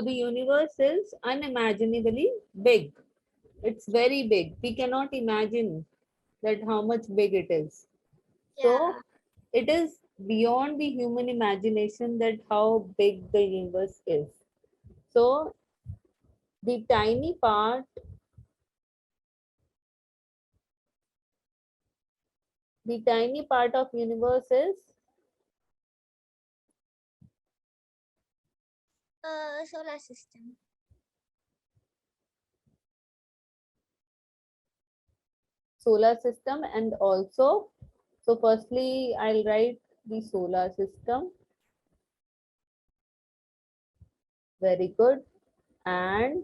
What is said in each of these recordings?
So the universe is unimaginably big. It's very big. We cannot imagine that how much big it is. So Yeah. it is beyond the human imagination that how big the universe is. So the tiny part, the tiny part of universe is Solar system. solar system. And also, so firstly I'll write the solar system. Very good. And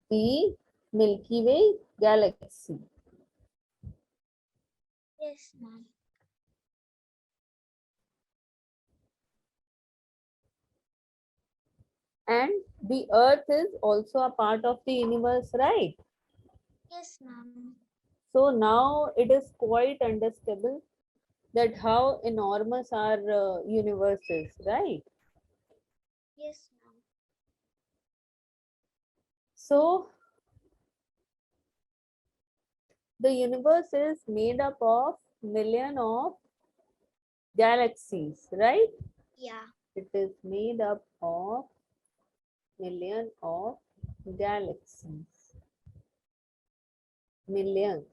the Milky Way galaxy. Yes, ma'am. And the earth is also a part of the universe, right? Yes, ma'am. So now it is quite understandable that how enormous our universe is, right? Yes, ma'am. So the universe is made up of million of galaxies, right? Yeah. It is made up of million of galaxies, millions.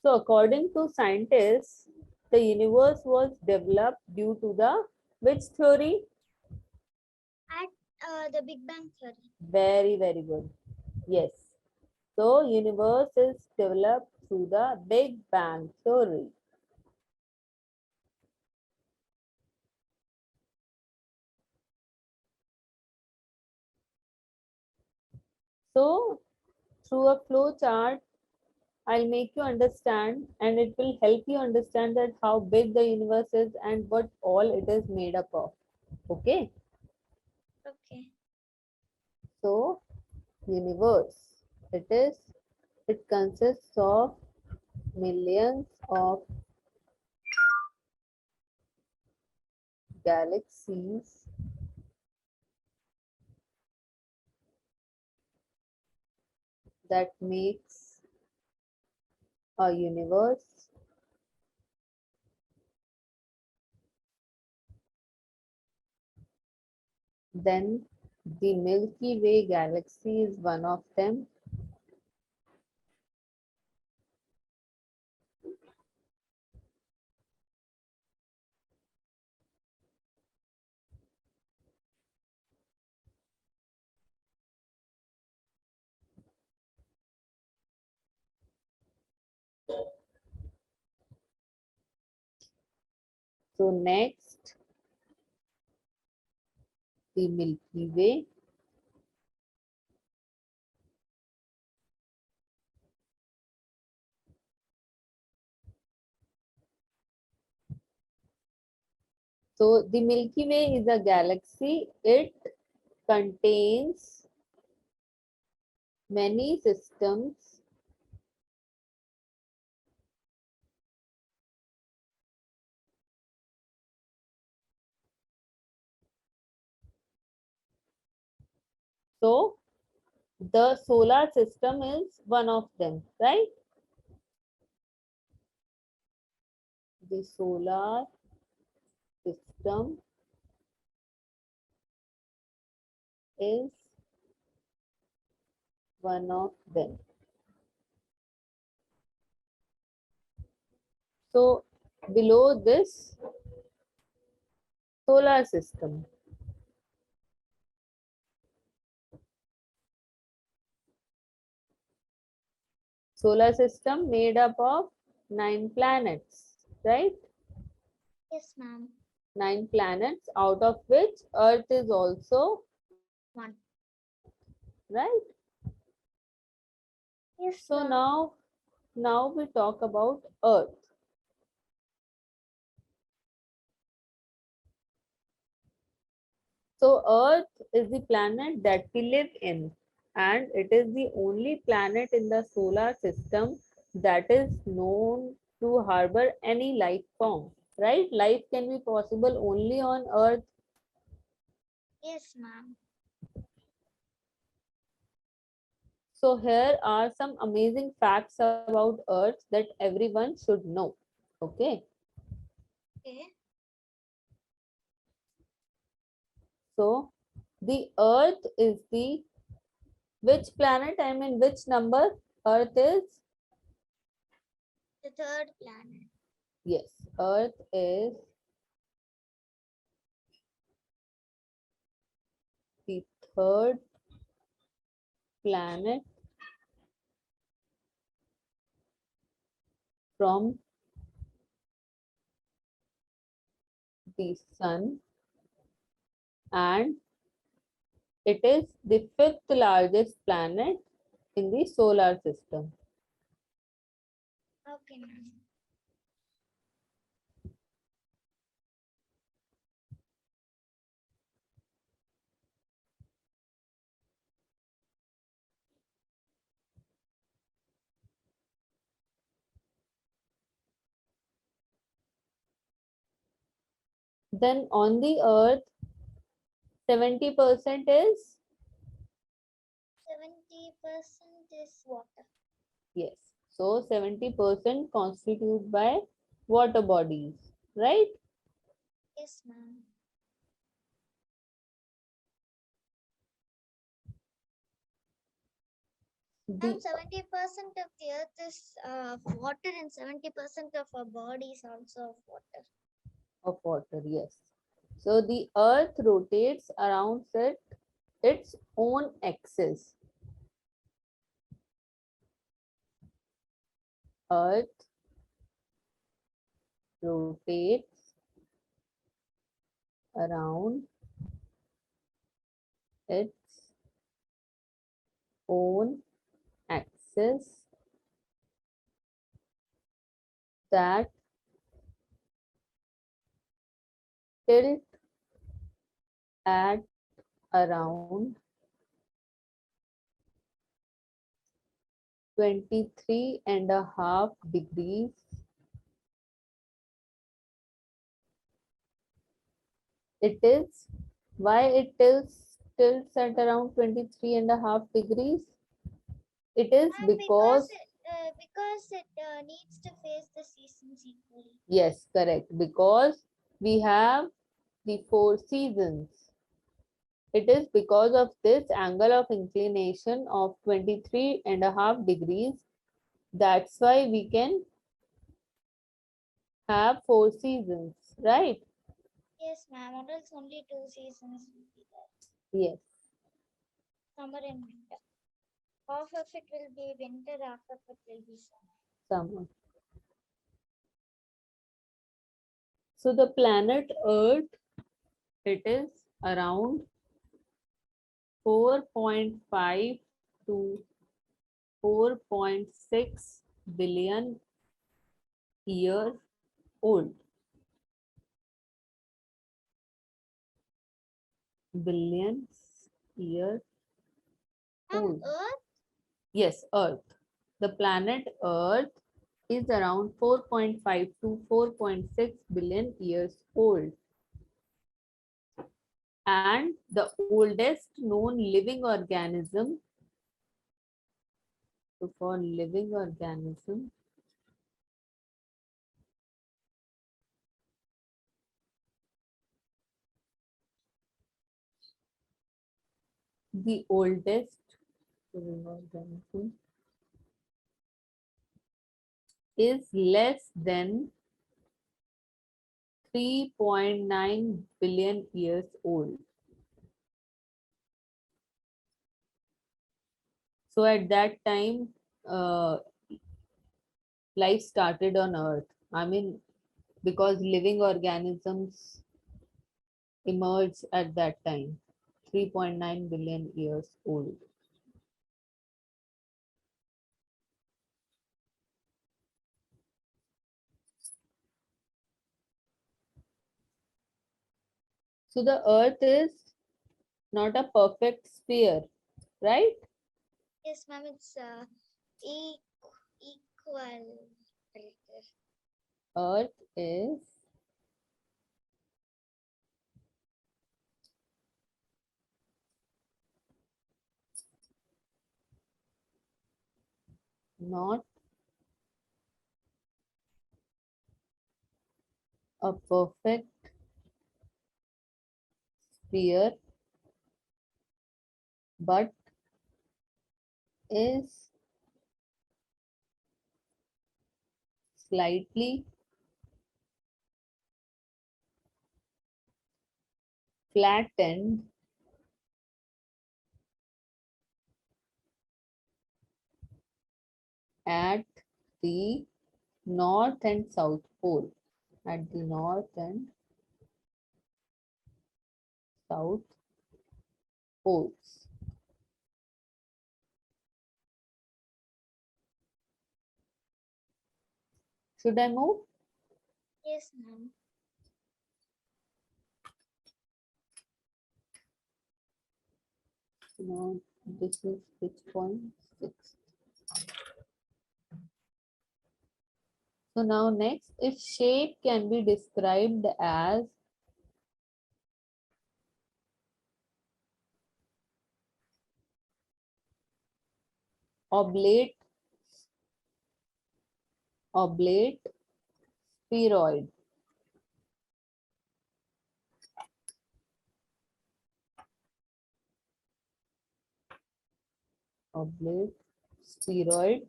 So according to scientists, the universe was developed due to the which theory? At the Big Bang theory. Very, very good. Yes. So universe is developed through the Big Bang theory. So through a flow chart, I'll make you understand and it will help you understand that how big the universe is and what all it is made up of. Okay. Okay. So universe, it consists of millions of galaxies that makes a universe. Then the Milky Way galaxy is one of them. So next, the Milky Way. So the Milky Way is a galaxy. It contains many systems so the solar system is one of them, right? The solar system is one of them. So below this solar system, solar system made up of 9 planets, right? Yes, ma'am. 9 planets, out of which Earth is also One. right. Yes, So ma'am. now we talk about Earth. So Earth is the planet that we live in, and it is the only planet in the solar system that is known to harbor any life form, right? Life can be possible only on Earth. Yes, ma'am. So here are some amazing facts about Earth that everyone should know. Okay. Okay. So the Earth is the which planet? I mean which number? Earth is The third planet. yes. Earth is the third planet from the sun, and it is the fifth largest planet in the solar system. Okay, ma'am. Then on the Earth, 70% is 70% is water. yes. So 70% constituted by water bodies, right? Yes, ma'am. Ma'am, The 70% of the earth is water and 70% of our body is also of water. of water, yes. So the Earth rotates around its own axis. Earth rotates around its own axis that tilt at around 23.5 degrees. It is why it tilts at around 23.5 degrees. It is And because because it needs to face the seasons equally. yes, correct. Because we have the four seasons. It is because of this angle of inclination of 23.5 degrees. That's why we can have four seasons, right? Yes, ma'am. Or else only two seasons will be there. Yes, Summer and winter. Half of it will be winter, half of it will be summer. summer. So the planet Earth, it is around 4.5 to 4.6 billion years old. Billions years old. Earth? Yes, Earth. The planet Earth is around 4.5 to 4.6 billion years old. And the oldest known living organism, so for living organism, the oldest living organism is less than 3.9 billion years old. So at that time, life started on Earth. I mean, because living organisms emerged at that time, 3.9 billion years old. So the Earth is not a perfect sphere, right? Yes, ma'am. It's equal. Earth is not a perfect sphere, but is slightly flattened at the north and south pole. At the north and south poles. Should I move? Yes, ma'am. Now, this is which point? 6. So now next, if shape can be described as oblate, oblate, spheroid. Oblate, spheroid,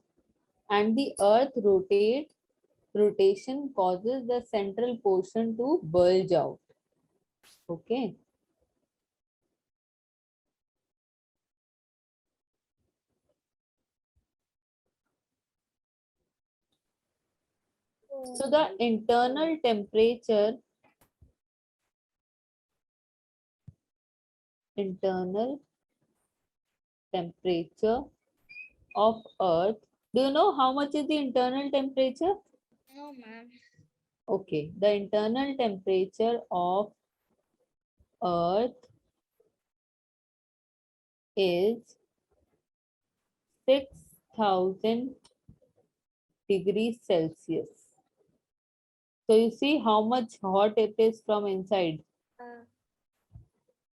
and the earth rotation causes the central portion to bulge out. Okay. So Oh, the internal temperature of earth. Do you know how much is the internal temperature? no, ma'am. Okay, the internal temperature of earth is 6,000 degrees Celsius. So you see how much hot it is from inside, Uh,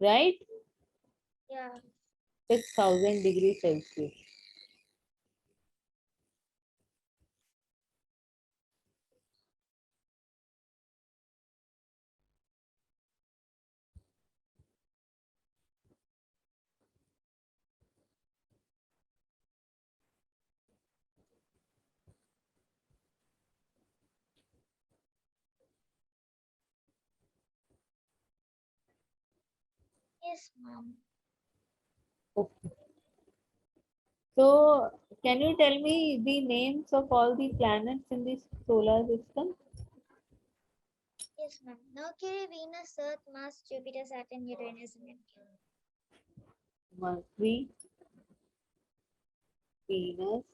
right? yeah. 6,000 degrees Celsius. Yes, ma'am. Okay. So can you tell me the names of all the planets in the solar system? Yes, ma'am. Mercury, Venus, Earth, Mars, Jupiter, Saturn, Uranus, and Neptune. Mercury, Venus,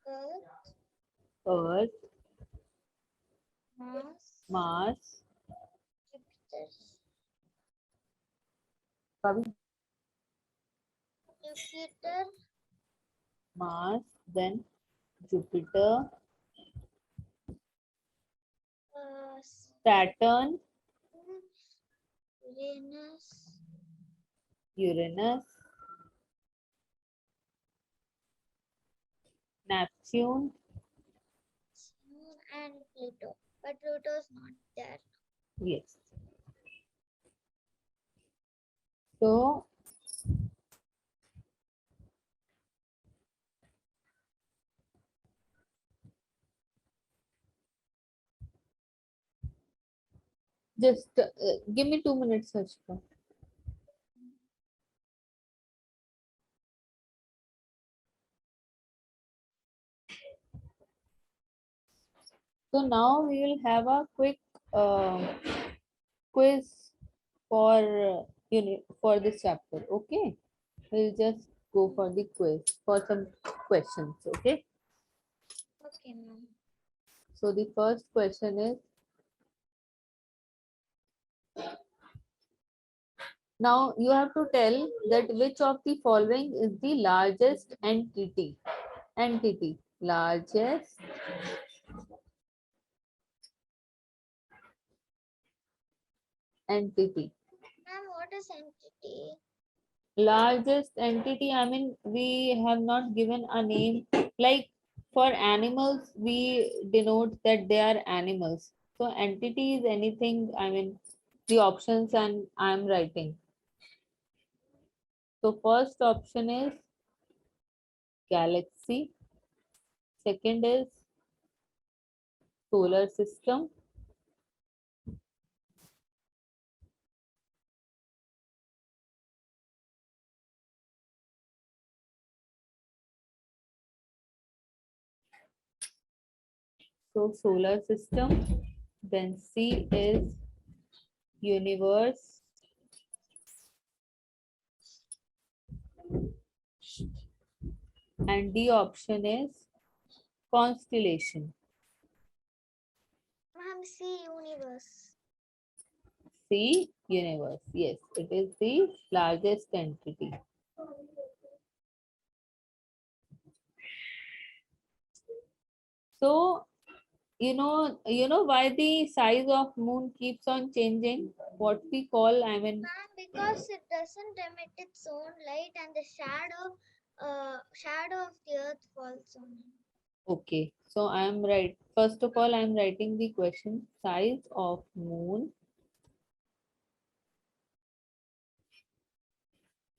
Earth, Earth, Mars, Mars, Jupiter, Kavi? Jupiter, Mars, then Jupiter, Saturn, Saturn, Uranus, Uranus, Neptune. Neptune, and Pluto. But Pluto's not there. Yes. So just give me 2 minutes, Harshita. So now we will have a quick uh, quiz for for this chapter. Okay, we'll just go for the quiz for some questions. Okay. Okay, ma'am. So the first question is, now you have to tell that which of the following is the largest entity. Entity. Largest entity. Ma'am, what is entity? Largest entity, I mean, we have not given a name. Like for animals we denote that they are animals, so entity is anything, I mean, the options and I'm writing. So first option is galaxy, second is solar system, so solar system, then C is universe, and D option is constellation. Ma'am, see universe. C, universe. Yes, it is the largest entity. So, you know why the size of moon keeps on changing? What we call, I mean, Ma'am, because it doesn't emit its own light and the shadow of the earth falls on it. okay. So I am right. First of all, I am writing the question. Size of moon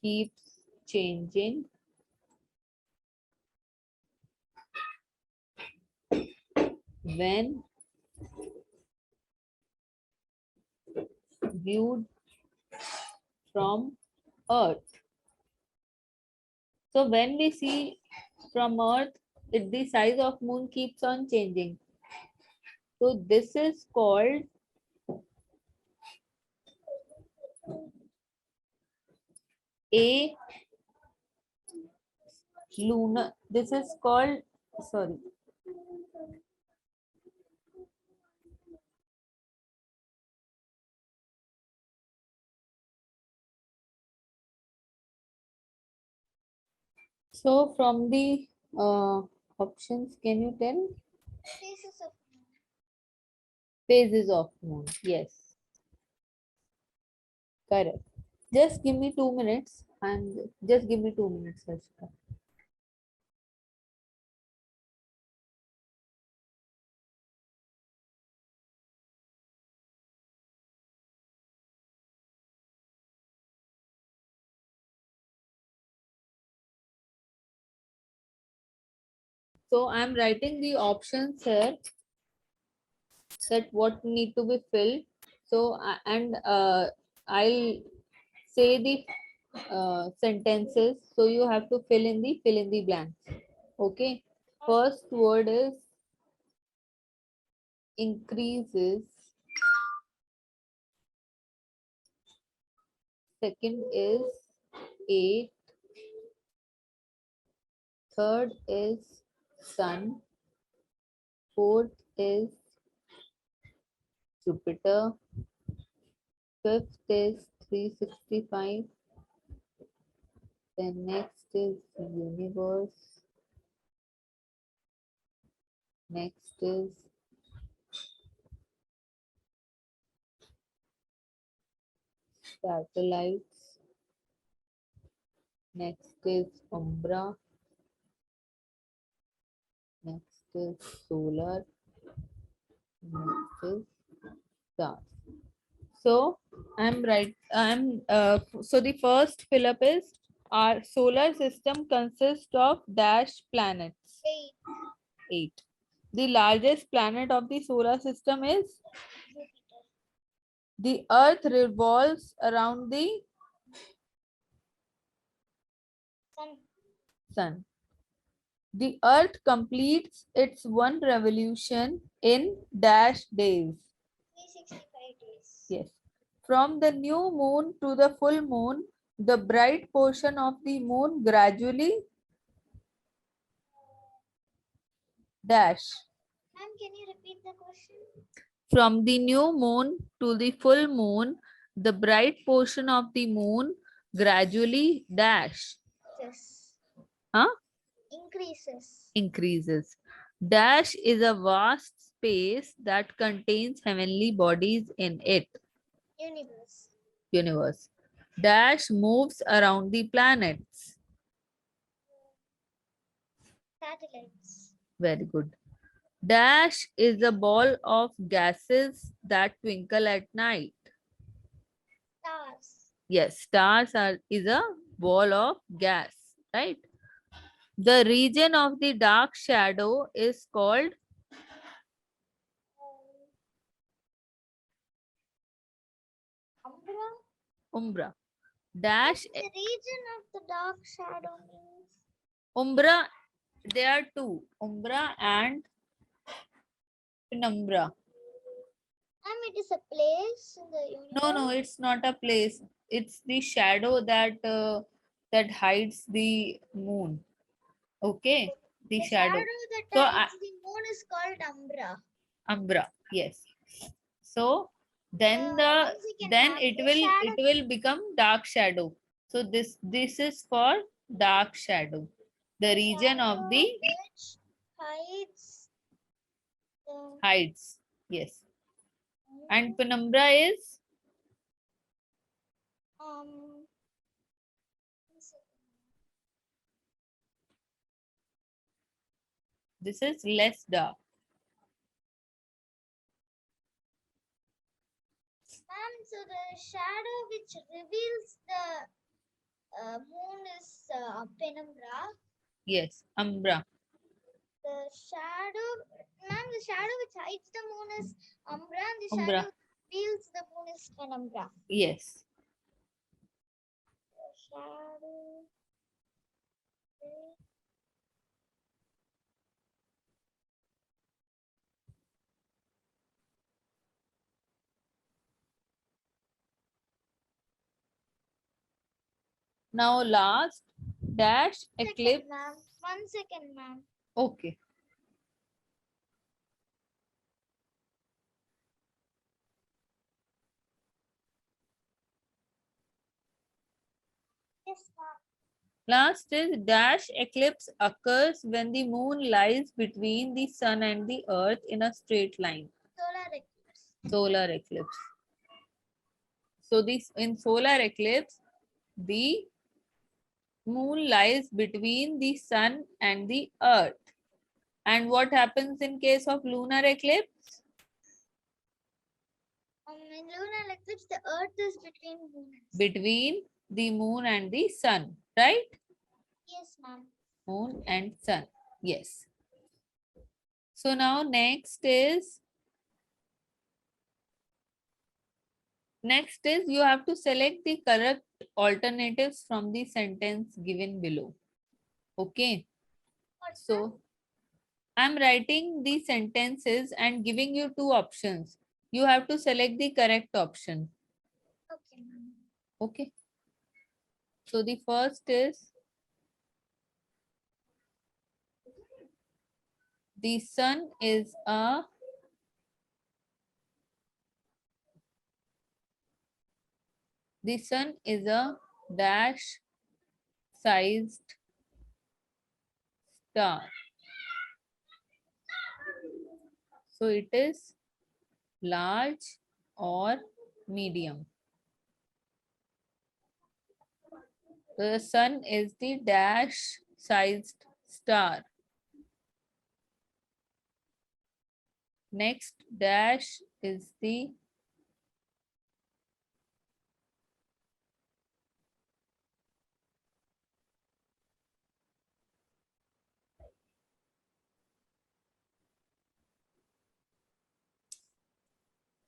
keeps changing when viewed from Earth. So when we see from Earth, the size of moon keeps on changing. So this is called a lunar. This is called, sorry. So from the options, can you tell? Phases of moon. Phases of moon. Yes, correct. Just give me 2 minutes and just give me 2 minutes, Harshita. So I'm writing the options here, that what need to be filled. So and I'll say the sentences. So you have to fill in the blanks. Okay. First word is increases. Second is 8. Third is sun. Fourth is Jupiter. Fifth is 365. Then next is universe. Next is satellites. Next is umbra. Next is solar. Next is stars. So I'm right. So the first fill up is our solar system consists of dash planets. 8. 8. The largest planet of the solar system is Jupiter. the Earth revolves around the Sun. Sun. The Earth completes its one revolution in dash days. 365 days. Yes. From the new moon to the full moon, the bright portion of the moon gradually dash. Ma'am, can you repeat the question? From the new moon to the full moon, the bright portion of the moon gradually dash. Yes. Huh? Increases. Increases. Dash is a vast space that contains heavenly bodies in it. Universe. Universe. Dash moves around the planets. Satellites. Very good. Dash is a ball of gases that twinkle at night. Stars. Yes, stars are is a ball of gas, right? The region of the dark shadow is called Umbra. umbra. What Dash the region of the dark shadow means? umbra. There are two, umbra and penumbra. It is a place in the No, universe. no, it's not a place. It's the shadow that hides the moon. Okay, the The shadow. shadow that So hides the moon is called umbra. umbra, yes. So then the One second, then ma'am. it The will shadow it will become dark shadow. So this is for dark shadow. The The region of shadow the which hides the hides. Yes. And moon. penumbra is Um, one second. this is less dark. Ma'am, so the shadow which reveals the moon is penumbra. Yes, umbra. The shadow, ma'am, the shadow which hides the moon is umbra, and the Umbra. shadow which reveals the moon is penumbra. Yes. The shadow. Now last dash Second, eclipse. ma'am. 1 second, ma'am. Okay. Yes, ma'am. Last is dash eclipse occurs when the moon lies between the sun and the earth in a straight line. Solar eclipse. Solar eclipse. So this in solar eclipse, the moon lies between the sun and the earth. And what happens in case of lunar eclipse? In lunar eclipse, the earth is between moons. Between the moon and the sun, right? Yes, ma'am. Moon and sun. Yes. So now next is you have to select the correct alternatives from the sentence given below. Okay. What's that? So I'm writing the sentences and giving you two options. You have to select the correct option. Okay, ma'am. Okay. So the first is the sun is a dash sized star. So it is large or medium. The sun is the dash sized star. Next dash is the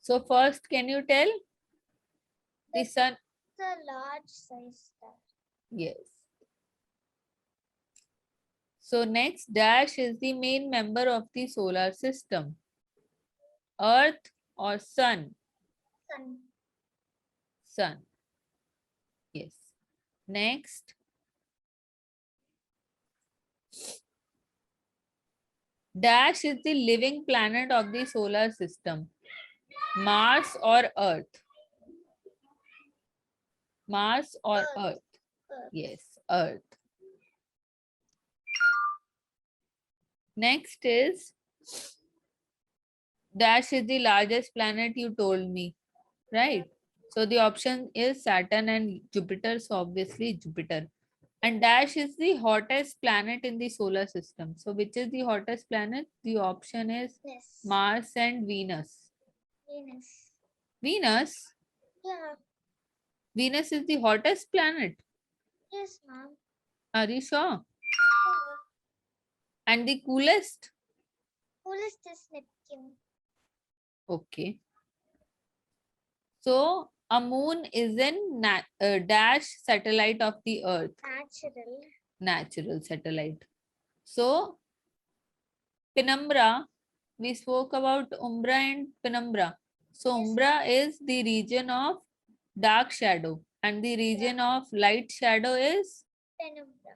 so first can you tell the sun? It's a large size star. Yes. So next dash is the main member of the solar system. Earth or sun? Sun. Sun. Yes. Next dash is the living planet of the solar system. Mars or Earth? Mars or Earth. Earth? Earth. Yes, Earth. Next is Dash is the largest planet you told me, right? So the option is Saturn and Jupiter. So obviously Jupiter. And Dash is the hottest planet in the solar system. So which is the hottest planet? The option is Yes. Mars and Venus. Venus. Venus? Yeah. Venus is the hottest planet. Yes, ma'am. Are you sure? Yeah. And the coolest? Coolest is Neptune. Okay. So a moon is a Dash satellite of the Earth. Natural. Natural satellite. So penumbra, we spoke about umbra and penumbra. So Yes. umbra is the region of dark shadow and the region of light shadow is Penumbra.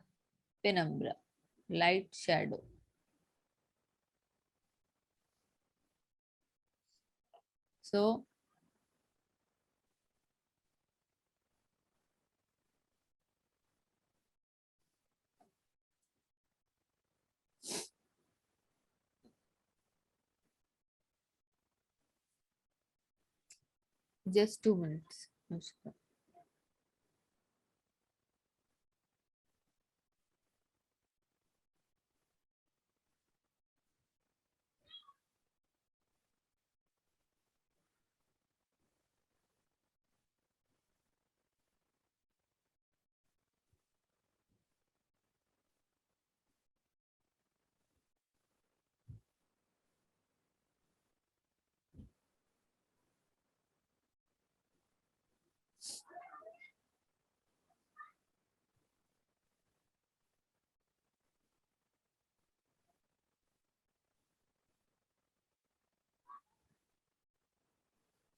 penumbra, light shadow. So just 2 minutes. Anushka.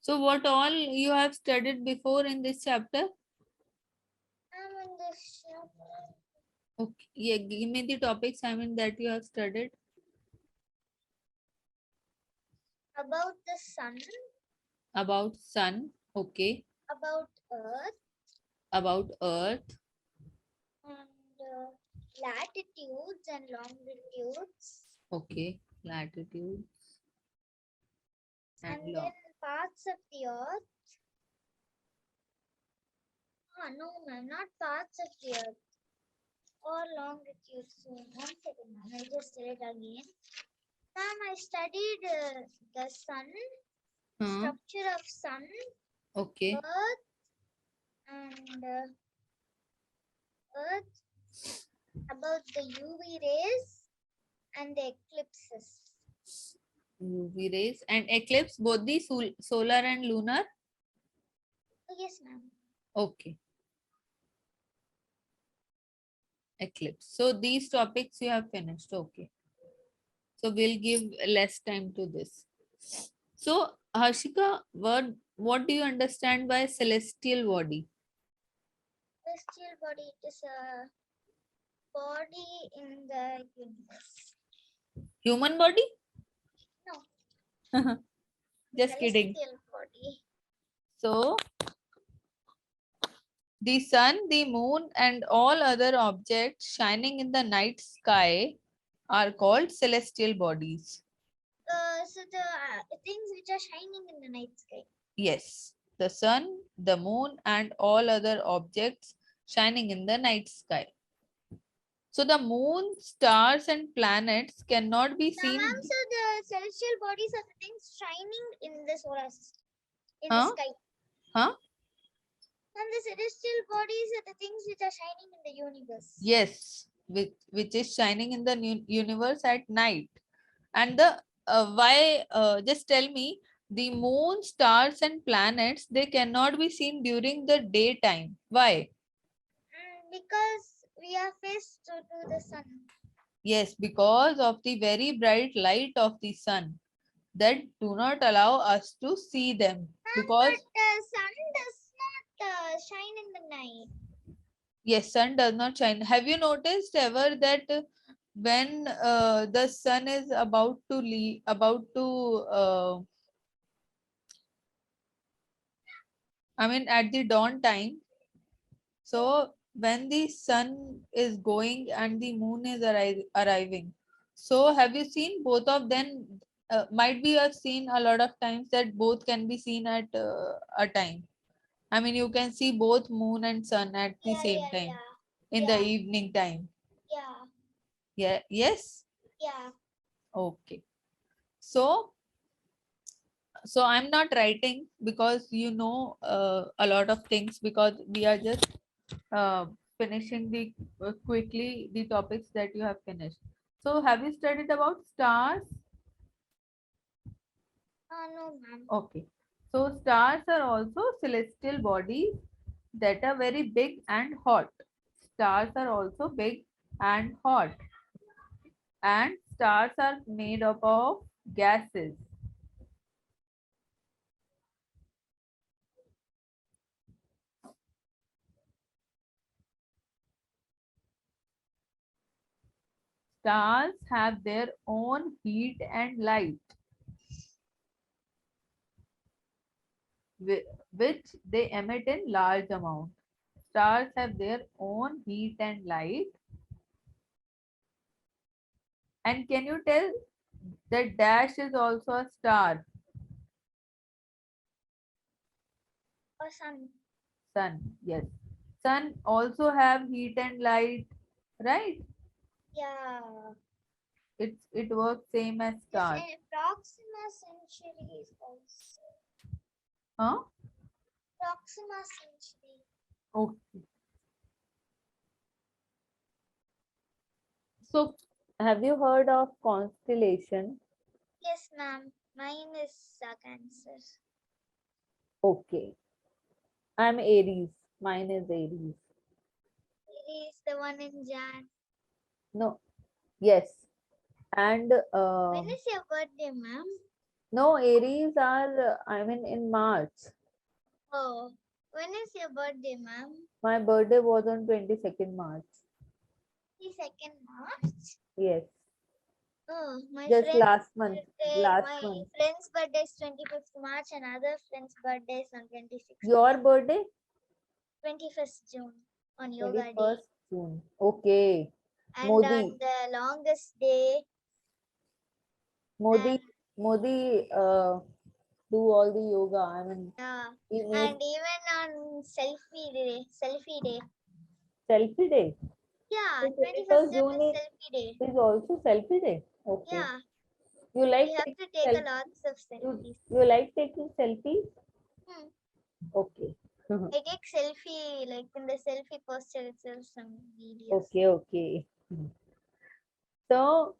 So what all you have studied before in this chapter? I'm in this chapter. Okay. Yeah, give me the topics that you have studied. About the sun. About sun. Okay. About Earth. About earth. And latitudes and longitudes. Okay. Latitude and And then long. parts of the Earth. Oh, no, ma'am, not parts of the Earth. Or longitudes. So, 1 second, ma'am. I'll just tell it again. Ma'am, I studied the sun, Huh? structure of sun, Okay. Earth, and Earth, about the UV rays and the eclipses. UV rays and eclipse, both the solar and lunar. Oh, yes, ma'am. Okay. Eclipse. So these topics you have finished. Okay. So we'll give less time to this. So Harshika, what do you understand by celestial body? Celestial body, it is a body in the universe. Human body? No, Just kidding. celestial body. So the sun, the moon, and all other objects shining in the night sky are called celestial bodies. So the things which are shining in the night sky. Yes, the sun, the moon, and all other objects shining in the night sky. So the moon, stars, and planets cannot be Now, ma'am, seen. so the celestial bodies are the things shining in the solar system, in the Huh? sky. Huh? And the celestial bodies are the things which are shining in the universe. Yes, which is shining in the universe at night. And the why? Just tell me. The moon, stars, and planets, they cannot be seen during the daytime. Why? Because we are faced to the sun. Yes, because of the very bright light of the sun that do not allow us to see them. But Because the sun does not shine in the night. yes, sun does not shine. Have you noticed ever that when the sun is about to leave, at the dawn time, so when the sun is going and the moon is arriving, So have you seen both of them? Might be you have seen a lot of times that both can be seen at a time. I mean, you can see both moon and sun at the Yeah, same yeah, time yeah. in the Yeah, evening time. yeah, Yeah. Yes. yeah. Okay. So I'm not writing because a lot of things, because we are just uh, finishing the quickly the topics that you have finished. So have you studied about stars? No, ma'am. Okay. So stars are also celestial bodies that are very big and hot. Stars are also big and hot. And stars are made up of gases. Stars have their own heat and light, which they emit in large amount. Stars have their own heat and light. And can you tell that dash is also a star? Or sun. Sun, yes. Sun also have heat and light, right? Yeah. It works same as This star. Proxima Centauri is also. Huh? Proxima Centauri. Okay. So have you heard of constellation? Yes, ma'am. Mine is Cancer. Okay. I'm Aries. Mine is Aries. It is the one in Jan. No. Yes. And When is your birthday, ma'am? no, Aries are I mean in March. Oh, when is your birthday, ma'am? My birthday was on 22nd March. The 2nd March. Yes. Oh, Just last month. Last my month. friend's birthday is 25th March and other friend's birthday is on 26th Your June. birthday? 21st June on Yoga Day. 21st June. Okay. And Modi. on the longest day Modi. and Modi do all the yoga. I mean, he and makes even on selfie day. selfie day. Yeah, So 21st 21st June June is selfie day. is also selfie day. Okay. Yeah, You like we have to taking take a selfie? lots of You, selfies. you like taking selfies? Hmm. Okay. I take selfie like in the selfie posture itself some videos. Okay, okay. So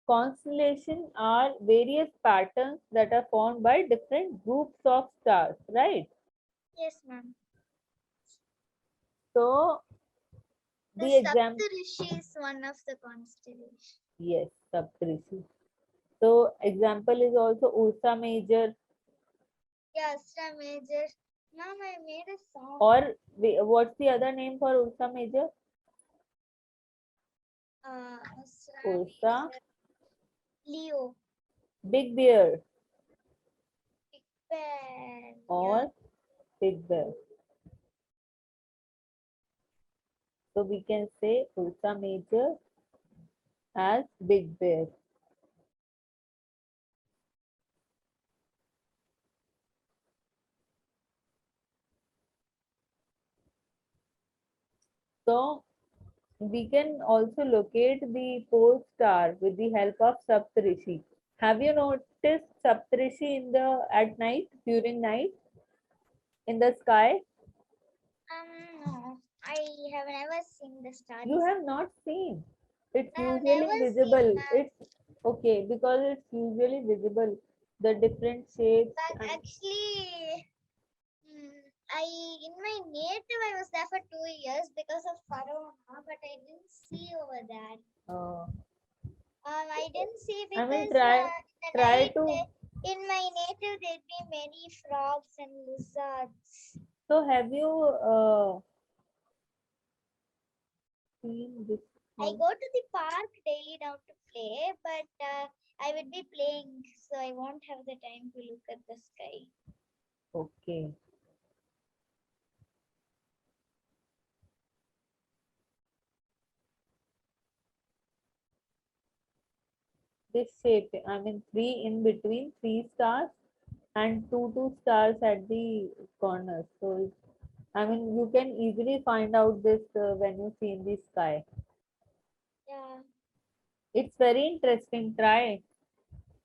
constellation are various patterns that are formed by different groups of stars, right? Yes, ma'am. So The the exam, Saptarishi is one of the constellations. yes, Saptarishi. So example is also Ursa Major, Yeah, Astra Major. Ma'am, I made a song. or what's the other name for Ursa Major? Astra Ursa Major. Leo. Big Bear Big Ben. Yeah. or Big Bear. So we can say Ursa Major as Big Bear. So we can also locate the pole star with the help of Saptarishi. Have you noticed Saptarishi in the at night, during night in the sky? No. I have never seen the You starry have not seen. It's I have usually never seen, visible. ma'am. It's okay because it's usually visible. The different shapes But and actually, I in my native I was there for 2 years because of Corona, but I didn't see over that. uh, I didn't see I mean because in the try night to. in my native there'd be many frogs and lizards. So have you seen this I one? go to the park daily now to play, but I would be playing, so I won't have the time to look at the sky. Okay. this shape. I mean, three in between, three stars, and two stars at the corners. So, I mean, you can easily find out this when you see in the sky. Yeah. It's very interesting. Try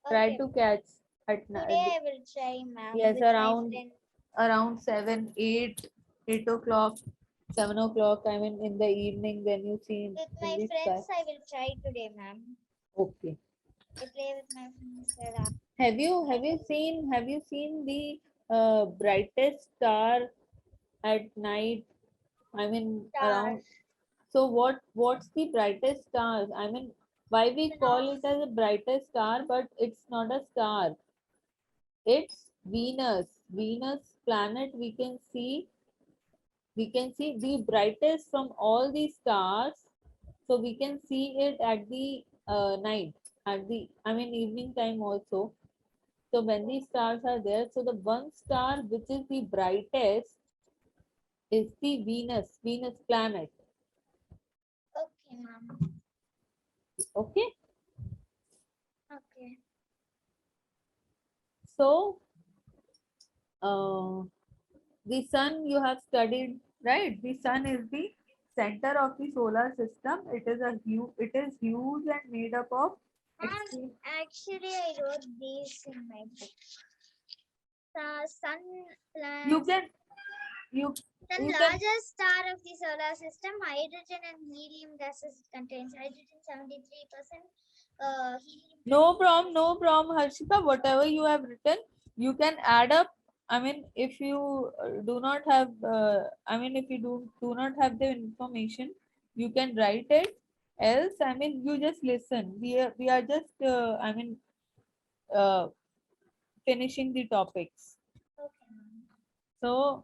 Okay. to catch at Today night. I will try, ma'am, Yes, with my friend. around 7, 8 o'clock, 7 o'clock. I mean, in the evening when you see With in my the sky. friends, I will try today, ma'am. Okay. I play with my friends. Have you seen the brightest star at night? I mean, Star. around. So what's the brightest stars? I mean, why we The call north. it as a brightest star, but it's not a star. It's Venus. Venus planet we can see the brightest from all the stars. So we can see it at the night, at the I mean evening time also. So when these stars are there, so the one star which is the brightest is the Venus planet. Okay, ma'am. Okay. Okay. So uh, the sun you have studied, right? The sun is the center of the solar system. It is huge and made up of Ma'am, extreme. actually, I wrote these in my book. The You can you the you can largest star of the solar system, hydrogen and helium gases contains hydrogen 73%, helium no problem, Harshika. Whatever you have written, you can add up. I mean, if you do not have, I mean, if you do not have the information, you can write it. Else, I mean, you just listen. We are just, I mean, uh, finishing the topics. Okay, ma'am. So,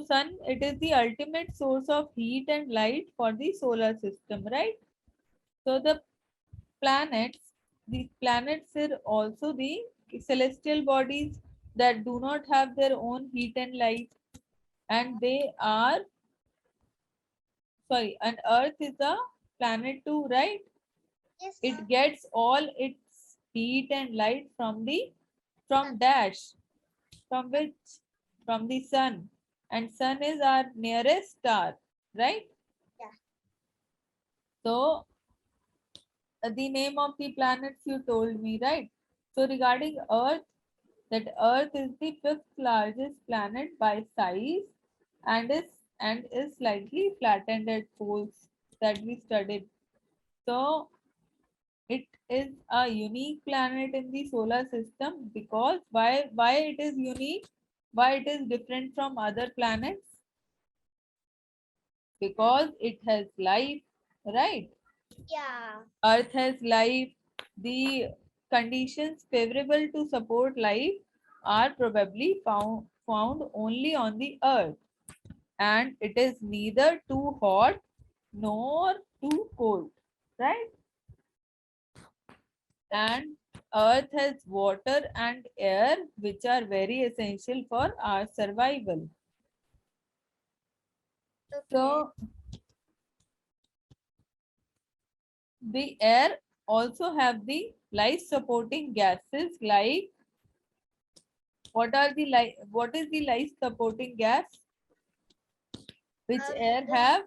sun, it is the ultimate source of heat and light for the solar system, right? So planets, these planets are also the celestial bodies that do not have their own heat and light, and they are sorry, and Earth is a planet too, right? Yes, It ma'am. gets all its heat and light from the Sun. from dash, from which from the sun, and sun is our nearest star, right? Yeah. So the name of the planets you told me, right? So regarding Earth, that Earth is the fifth largest planet by size and is slightly flattened at poles that we studied. So it is a unique planet in the solar system because why it is unique? Why it is different from other planets? Because it has life, right? Yeah. Earth has life. The conditions favorable to support life are probably found only on the Earth, and it is neither too hot nor too cold, right? And Earth has water and air, which are very essential for our survival. Okay. So the air also have the life supporting gases like what is the life supporting gas which air The have?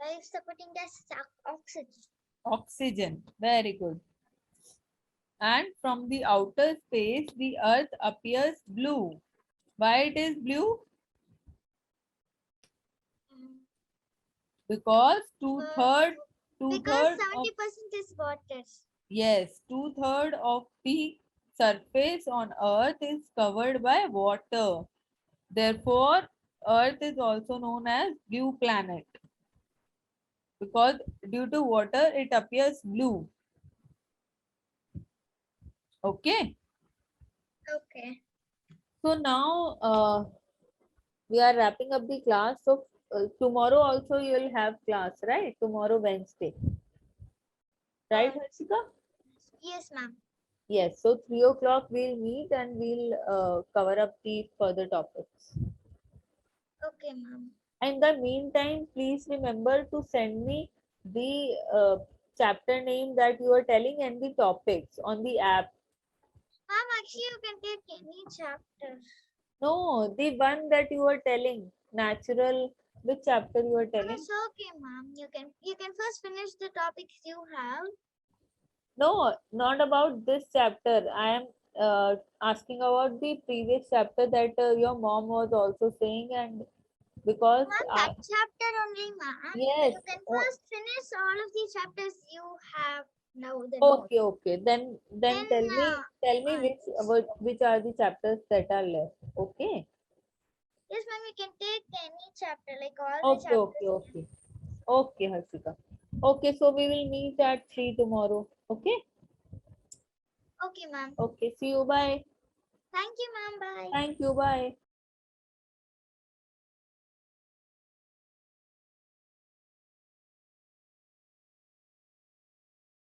life supporting gas is oxygen. Oxygen. Very good. And from the outer space the earth appears blue. Why it is blue? Mm. Because Uh, two because third of 70% is water. yes, two-third of the surface on earth is covered by water. Therefore earth is also known as blue planet because due to water it appears blue. Okay. Okay. So now we are wrapping up the class. So tomorrow also you will have class, right? Tomorrow Wednesday, right, Uh, Harshika? yes, ma'am. Yes. So 3 o'clock we'll meet and we'll cover up the further topics. Okay, ma'am. In the meantime, please remember to send me. the chapter name that you are telling and the topics on the app. Ma'am, actually, you can take any chapter. No, the one that you are telling, natural, which chapter you are Ma'am, telling? it's okay, ma'am. You can first finish the topics you have. No, not about this chapter. I am asking about the previous chapter that your mom was also saying, and because Ma'am, I, that chapter only, ma'am. yes, You can oh, first finish all of the chapters you have now the note. okay, okay. Then Then, tell me which are the chapters that are left. Okay, yes, ma'am, you can take any chapter, like all the okay, okay, chapters you can. okay, okay, Harshika. Okay, so we will meet at 3 tomorrow. Okay, Okay, ma'am. okay. See you. Bye. Thank you, ma'am. Bye. Thank you. Bye.